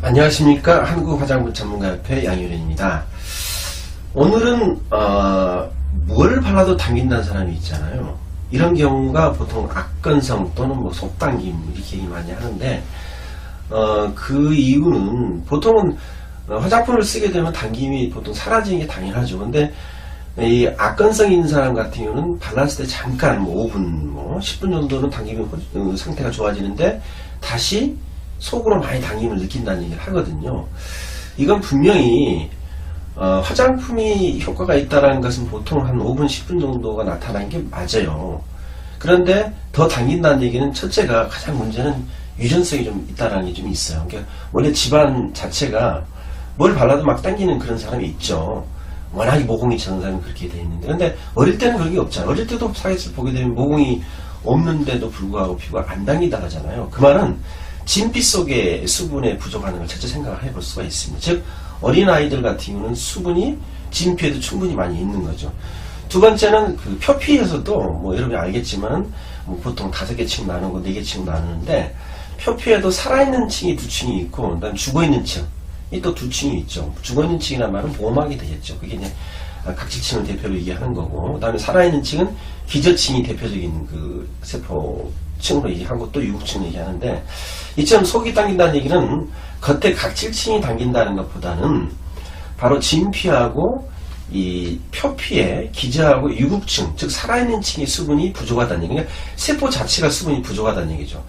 안녕하십니까. 한국화장품 전문가협회 양효련입니다. 오늘은 뭘 발라도 당긴다는 사람이 있잖아요. 이런 경우가 보통 악건성 또는 뭐 속당김 이렇게 얘기 많이 하는데 그 이유는 보통은 화장품을 쓰게 되면 당김이 보통 사라지는 게 당연하죠. 근데 이 악건성 있는 사람 같은 경우는 발랐을 때 잠깐 뭐 5분 뭐 10분 정도는 당김이 상태가 좋아지는데 다시 속으로 많이 당김을 느낀다는 얘기를 하거든요. 이건 분명히 화장품이 효과가 있다는 것은 보통 한 5분 10분 정도가 나타나는 게 맞아요. 그런데 더 당긴다는 얘기는 첫째가 가장 문제는 유전성이 좀 있다는 게 좀 있어요. 그러니까 원래 집안 자체가 뭘 발라도 막 당기는 그런 사람이 있죠. 워낙에 모공이 적은 사람이 그렇게 돼 있는데, 근데 어릴 때는 그런 게 없잖아요. 어릴 때도 사회에서 보게 되면 모공이 없는데도 불구하고 피부가 안 당긴다 하잖아요. 그 말은 진피 속에 수분에 부족하는 걸 첫째 생각을 해볼 수가 있습니다. 즉 어린아이들 같은 경우는 수분이 진피에도 충분히 많이 있는 거죠. 두 번째는 그 표피에서도 뭐 여러분이 알겠지만 뭐 보통 5개 층 나누고 4개 층 나누는데 표피에도 살아있는 층이 2층이 있고 그다음 죽어있는 층 이 또 2층이 있죠. 죽어있는 층이란 말은 보호막이 되겠죠. 그게 이제 각질층을 대표로 얘기하는 거고, 그 다음에 살아있는 층은 기저층이 대표적인 그 세포 층으로 얘기하고 또 유구층을 얘기하는데, 이처럼 속이 당긴다는 얘기는 겉에 각질층이 당긴다는 것보다는 바로 진피하고 이 표피에 기저하고 유구층, 즉 살아있는 층의 수분이 부족하다는 얘기예요. 그러니까 세포 자체가 수분이 부족하다는 얘기죠.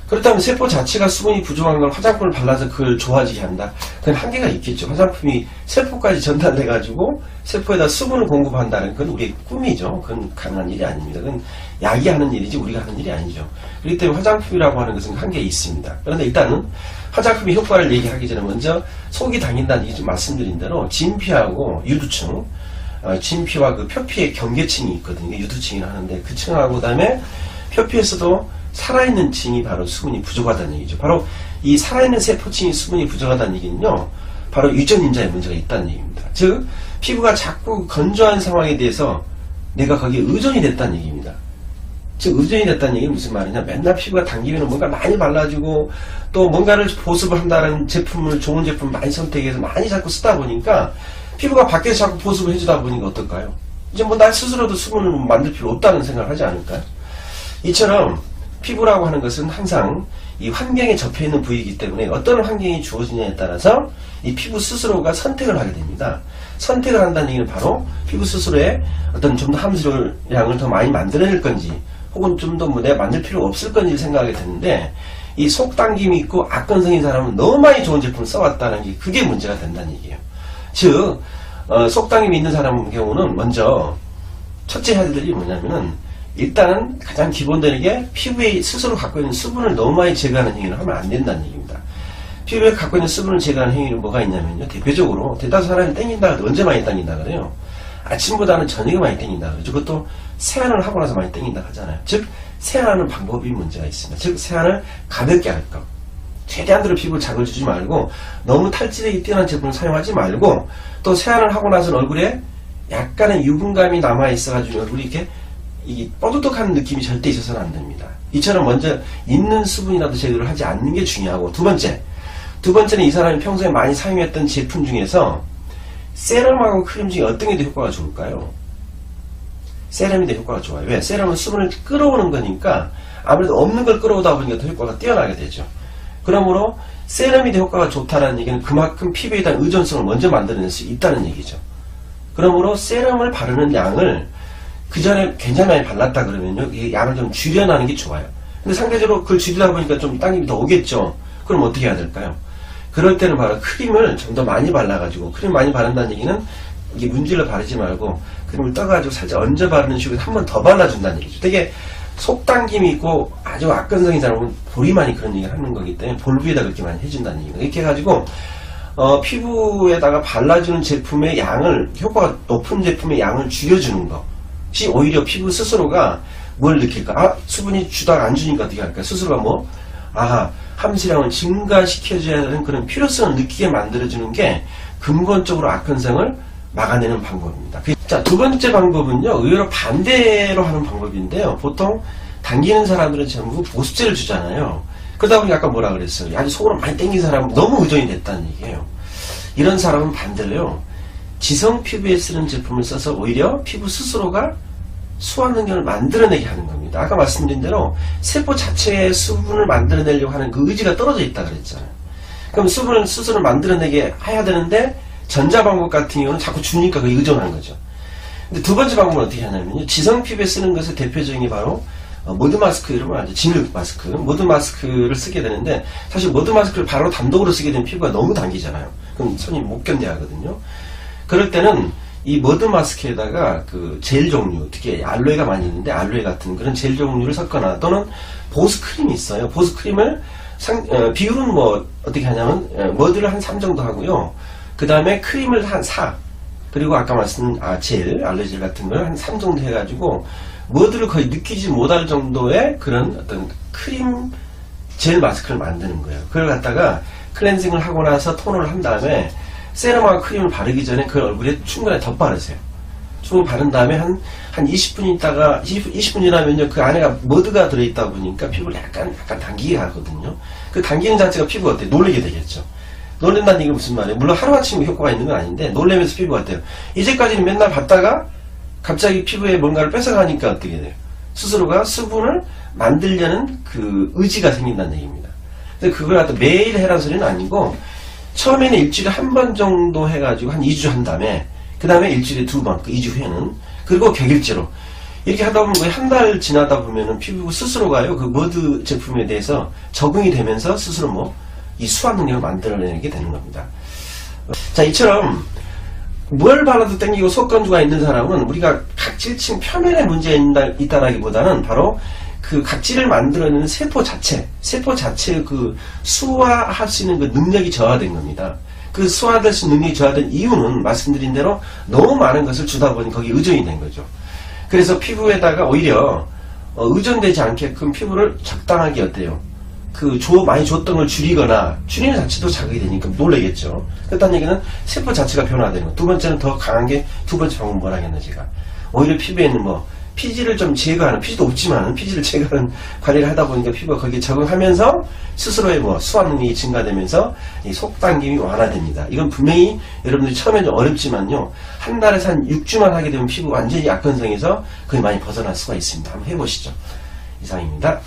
그렇다면 세포 자체가 수분이 부족한 걸 화장품을 발라서 그걸 좋아지게 한다? 그건 한계가 있겠죠. 화장품이 세포까지 전달돼가지고 세포에다 수분을 공급한다는 건 우리의 꿈이죠. 그건 가능한 일이 아닙니다. 그건 약이 하는 일이지 우리가 하는 일이 아니죠. 그렇기 때문에 화장품이라고 하는 것은 한계가 있습니다. 그런데 일단은 화장품의 효과를 얘기하기 전에 먼저 속이 당긴다는 얘기 좀 말씀드린 대로 진피하고 유두층, 진피와 그 표피의 경계층이 있거든요. 유두층이라 하는데 그 층하고 그다음에 표피에서도 살아있는 층이 바로 수분이 부족하다는 얘기죠. 바로 이 살아있는 세포층이 수분이 부족하다는 얘기는요, 바로 유전인자에 문제가 있다는 얘기입니다. 즉 피부가 자꾸 건조한 상황에 대해서 내가 거기에 의존이 됐다는 얘기입니다. 즉 의존이 됐다는 얘기는 무슨 말이냐, 맨날 피부가 당기면 뭔가 많이 발라주고 또 뭔가를 보습을 한다는 제품을, 좋은 제품 많이 선택해서 많이 자꾸 쓰다 보니까 피부가 밖에서 자꾸 보습을 해주다 보니까 어떨까요? 이제 뭐 날 스스로도 수분을 만들 필요 없다는 생각을 하지 않을까요? 이처럼 피부라고 하는 것은 항상 이 환경에 접해 있는 부위이기 때문에 어떤 환경이 주어지냐에 따라서 이 피부 스스로가 선택을 하게 됩니다. 선택을 한다는 얘기는 바로 피부 스스로의 어떤 좀 더 함수량을 더 많이 만들어낼 건지 혹은 좀 더 뭐 내가 만들 필요가 없을 건지 생각하게 되는데, 이 속당김이 있고 악건성인 사람은 너무 많이 좋은 제품을 써왔다는 게 그게 문제가 된다는 얘기예요. 즉 속당김이 있는 사람 경우는 먼저 첫째 해야 될 일이 뭐냐면은, 일단은 가장 기본되는 게 피부에 스스로 갖고 있는 수분을 너무 많이 제거하는 행위를 하면 안 된다는 얘기입니다. 피부에 갖고 있는 수분을 제거하는 행위는 뭐가 있냐면요, 대표적으로 대다수 사람이 땡긴다 그래도 언제 많이 땡긴다 그래요? 아침보다는 저녁에 많이 땡긴다 그러죠. 그것도 세안을 하고 나서 많이 땡긴다 하잖아요. 즉 세안하는 방법이 문제가 있습니다. 즉 세안을 가볍게 할 것, 최대한대로 피부를 자극을 주지 말고 너무 탈지력이 뛰어난 제품을 사용하지 말고, 또 세안을 하고 나서 얼굴에 약간의 유분감이 남아있어가지고 얼굴이 이렇게 이 뻐두둑한 느낌이 절대 있어서는 안 됩니다. 이처럼 먼저 있는 수분이라도 제거를 하지 않는 게 중요하고, 두 번째는 이 사람이 평소에 많이 사용했던 제품 중에서 세럼하고 크림 중에 어떤 게 더 효과가 좋을까요? 세럼이 더 효과가 좋아요. 왜? 세럼은 수분을 끌어오는 거니까 아무래도 없는 걸 끌어오다 보니까 더 효과가 뛰어나게 되죠. 그러므로 세럼이 더 효과가 좋다는 얘기는 그만큼 피부에 대한 의존성을 먼저 만들어낼 수 있다는 얘기죠. 그러므로 세럼을 바르는 양을 그 전에 굉장히 많이 발랐다 그러면요, 이 양을 좀 줄여나는 게 좋아요. 근데 상대적으로 그걸 줄이다 보니까 좀 당김이 더 오겠죠. 그럼 어떻게 해야 될까요? 그럴 때는 바로 크림을 좀 더 많이 발라가지고, 크림 많이 바른다는 얘기는 이게 문질러 바르지 말고 크림을 떠가지고 살짝 얹어 바르는 식으로 한 번 더 발라준다는 얘기죠. 되게 속당김이 있고 아주 악건성인 사람은 볼이 많이 그런 얘기를 하는 거기 때문에 볼 위에다 그렇게 많이 해준다는 얘기입니다. 이렇게 해가지고 피부에다가 발라주는 제품의 양을, 효과가 높은 제품의 양을 줄여주는 거, 오히려 피부 스스로가 뭘 느낄까? 수분이 주다가 안 주니까 어떻게 할까? 스스로가 함수량을 증가시켜줘야 하는 그런 필요성을 느끼게 만들어주는 게 근본적으로 악건성을 막아내는 방법입니다. 자, 두 번째 방법은요, 의외로 반대로 하는 방법인데요. 보통 당기는 사람들은 전부 보습제를 주잖아요. 그러다 보니 아까 뭐라 그랬어요? 아주 속으로 많이 땡긴 사람은 너무 의존이 됐다는 얘기예요. 이런 사람은 반대로요. 지성 피부에 쓰는 제품을 써서 오히려 피부 스스로가 수화 능력을 만들어내게 하는 겁니다. 아까 말씀드린 대로 세포 자체의 수분을 만들어내려고 하는 그 의지가 떨어져 있다 그랬잖아요. 그럼 수분을 스스로 만들어내게 해야 되는데 전자 방법 같은 경우는 자꾸 주니까 그게 의존한 거죠. 근데 두 번째 방법은 어떻게 하냐면요. 지성 피부에 쓰는 것의 대표적인 게 바로 모드 마스크, 이러면 아주 진흙 마스크, 모드 마스크를 쓰게 되는데, 사실 모드 마스크를 바로 단독으로 쓰게 되면 피부가 너무 당기잖아요. 그럼 손이 못 견뎌야 하거든요. 그럴 때는 이 모드 마스크에다가 그 젤 종류, 특히 알로에가 많이 있는데 알로에 같은 그런 젤 종류를 섞거나 또는 보습 크림이 있어요. 보습 크림을 비율은 뭐 어떻게 하냐면 머드를 한 3 정도 하고요. 그 다음에 크림을 한 4, 그리고 아까 말씀드린 젤, 알로에젤 같은 걸 한 3 정도 해가지고 머드를 거의 느끼지 못할 정도의 그런 어떤 크림 젤 마스크를 만드는 거예요. 그걸 갖다가 클렌징을 하고 나서 토너를 한 다음에 세럼하고 크림을 바르기 전에 그 얼굴에 충분히 덧바르세요. 충분히 바른 다음에 한 20분 있다가, 20분이라면요, 그 안에가 머드가 들어있다 보니까 피부를 약간 당기게 하거든요. 그 당기는 자체가 피부가 어때요? 놀리게 되겠죠. 놀랜다는 얘기는 무슨 말이에요? 물론 하루아침에 효과가 있는 건 아닌데, 놀래면서 피부가 어때요? 이제까지는 맨날 봤다가, 갑자기 피부에 뭔가를 뺏어가니까 어떻게 돼요? 스스로가 수분을 만들려는 그 의지가 생긴다는 얘기입니다. 근데 그걸 갖다 매일 해라는 소리는 아니고, 처음에는 일주일에 한 번 정도 해가지고 한 2주 한 다음에, 그 다음에 일주일에 2번, 그 2주 후에는, 그리고 격일제로. 이렇게 하다 보면 거의 한 달 지나다 보면은 피부 스스로가요, 그 머드 제품에 대해서 적응이 되면서 스스로 이 수화 능력을 만들어내게 되는 겁니다. 자, 이처럼, 뭘 발라도 땡기고 속건조가 있는 사람은 우리가 각질층 표면에 문제가 있다라기보다는 바로 그 각질을 만들어내는 세포 자체의 그 수화할 수 있는 그 능력이 저하된 겁니다. 그 수화될 수 있는 능력이 저하된 이유는 말씀드린 대로 너무 많은 것을 주다 보니 거기에 의존이 된 거죠. 그래서 피부에다가 오히려 의존되지 않게끔 피부를 적당하게 어때요? 많이 줬던 걸 줄이거나, 줄이는 자체도 자극이 되니까 놀라겠죠. 그렇다는 얘기는 세포 자체가 변화되는 거. 두 번째는 더 강한 게, 두 번째 방법은 뭐라 하겠나, 제가. 오히려 피부에 있는 피지를 좀 제거하는, 피지도 없지만, 피지를 제거하는 관리를 하다 보니까 피부가 거기에 적응하면서, 스스로의 수화 능력이 증가되면서, 이 속당김이 완화됩니다. 이건 분명히, 여러분들이 처음에는 좀 어렵지만요, 한 달에서 한 6주만 하게 되면 피부가 완전히 약건성에서 거의 많이 벗어날 수가 있습니다. 한번 해보시죠. 이상입니다.